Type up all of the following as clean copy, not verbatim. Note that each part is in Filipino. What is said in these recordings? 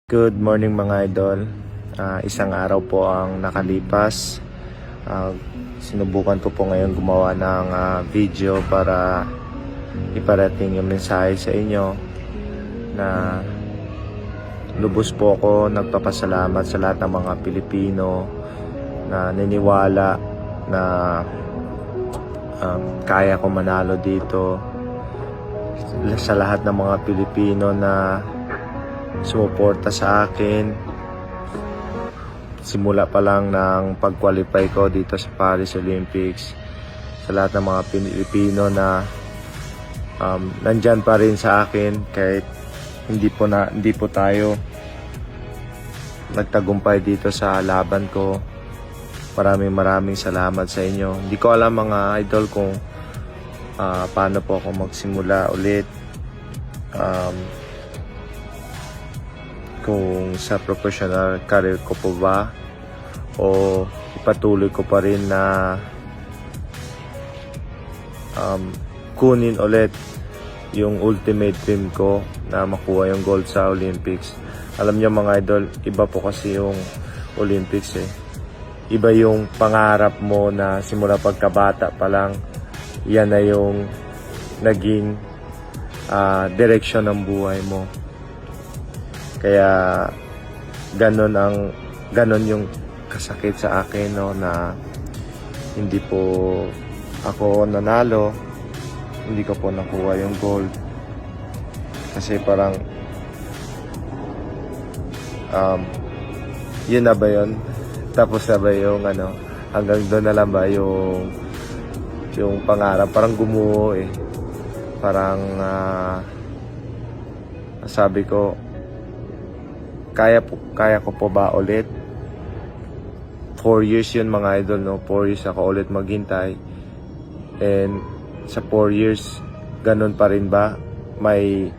Good morning mga idol. Isang araw po ang nakalipas. Sinubukan ko po ngayon gumawa ng video para iparating yung mensahe sa inyo na lubos po ako nagpapasalamat sa lahat ng mga Pilipino na niniwala na kaya ko manalo dito, sa lahat ng mga Pilipino na sumuporta sa akin simula pa lang ng pag-qualify ko dito sa Paris Olympics, sa lahat ng mga Pilipino na nandyan pa rin sa akin kahit hindi po tayo nagtagumpay dito sa laban ko. Maraming salamat sa inyo. Hindi ko alam mga idol kung paano po ako magsimula ulit, kung sa professional career ko po ba o ipatuloy ko pa rin na kunin ulit yung ultimate dream ko na makuha yung gold sa Olympics. Alam niyo mga idol, iba po kasi yung Olympics Iba yung pangarap mo na simula pagkabata pa lang, yan na yung naging direksyon ng buhay mo. Kaya ganon yung kasakit sa akin, no, na hindi po ako nanalo, hindi ko po nakuha yung gold. Kasi parang yun na ba yun? Tapos na ba yung hanggang doon na lang ba yung pangarap? Parang gumuho Parang sabi ko, kaya ko po ba ulit? 4 years yun mga idol, no? 4 years ako ulit maghintay. And sa 4 years, ganun pa rin ba? May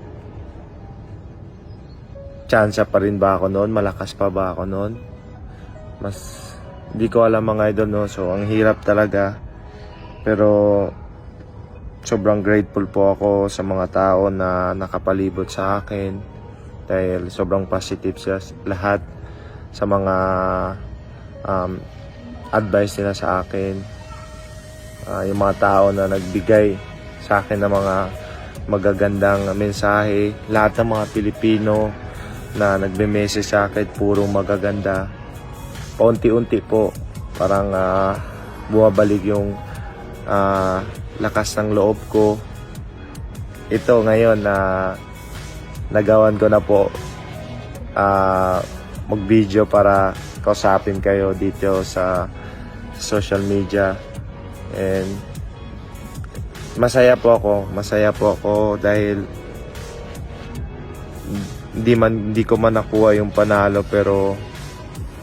chance pa rin ba ako noon? Malakas pa ba ako noon? Hindi ko alam mga idol, no? So, ang hirap talaga. Pero sobrang grateful po ako sa mga tao na nakapalibot sa akin. Dahil sobrang positive siya lahat sa mga advice nila sa akin. Yung mga tao na nagbigay sa akin ng mga magagandang mensahe. Lahat ng mga Pilipino na nagbe-message sa akin, puro magaganda. Paunti-unti po, parang bumabalik yung lakas ng loob ko. Ito ngayon na nagawan ko na po mag-video para kausapin kayo dito sa social media. And masaya po ako dahil hindi ko man nakuha yung panalo, pero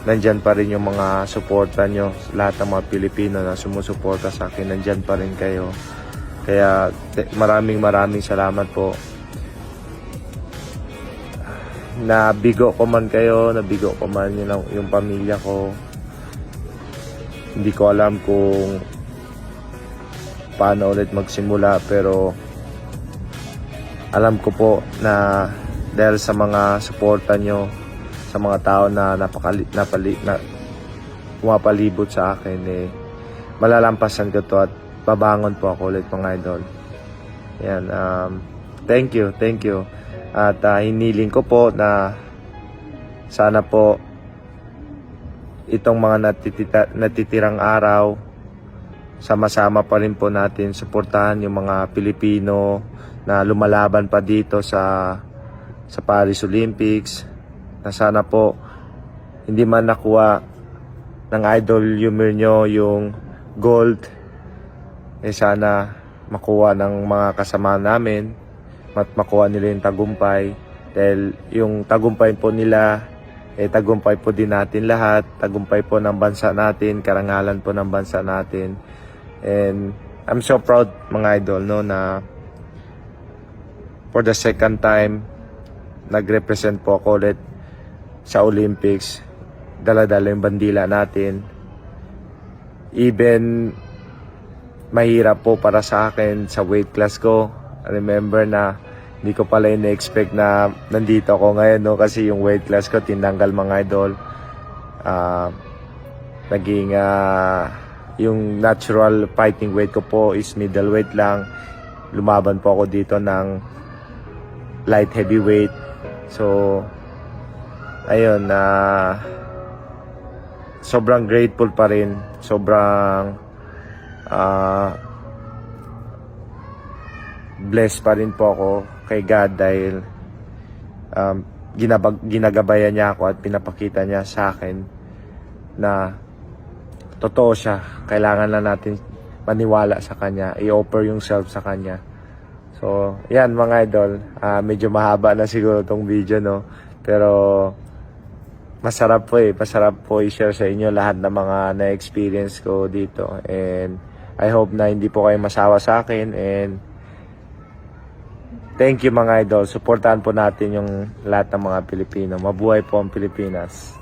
nandyan pa rin yung mga suporta nyo. Lahat ng mga Pilipino na sumusuporta sa akin, nandyan pa rin kayo. Kaya maraming salamat po. Nabigo ko man kayo, nabigo ko man yung pamilya ko. Hindi ko alam kung paano ulit magsimula, pero alam ko po na dahil sa mga suporta nyo, sa mga tao na pumapalibot sa akin, malalampasan ko to at babangon po ako ulit mga idol. Yan, thank you. At hiniling ko po na sana po itong mga natitirang araw, sama-sama pa rin po natin suportahan yung mga Pilipino na lumalaban pa dito sa Paris Olympics. Na sana po hindi man nakuha ng Idol Yumir nyo yung gold, sana makuha ng mga kasama namin at makuha nila yung tagumpay. Dahil yung tagumpay po nila, tagumpay po din natin lahat. Tagumpay po ng bansa natin, karangalan po ng bansa natin. And I'm so proud mga idol, no, na for the second time nag-represent po ako ulit sa Olympics. Dala-dala yung bandila natin. Even mahirap po para sa akin sa weight class ko. Remember na Hindi ko pala in-expect na nandito ako ngayon, no? Kasi yung weight class ko tinanggal, mga idol. Naging yung natural fighting weight ko po is middleweight lang. Lumaban po ako dito ng light heavyweight. So ayun, sobrang grateful pa rin. Sobrang blessed pa rin po ako kay God dahil ginagabayan niya ako at pinapakita niya sa akin na totoo siya. Kailangan lang natin maniwala sa Kanya, i-offer yung self sa Kanya. So, yan mga idol, medyo mahaba na siguro tong video, no? Pero masarap po i-share sa inyo lahat ng mga na-experience ko dito. And I hope na hindi po kayo masawa sa akin. And thank you mga idol. Suportahan po natin yung lahat ng mga Pilipino. Mabuhay po ang Pilipinas.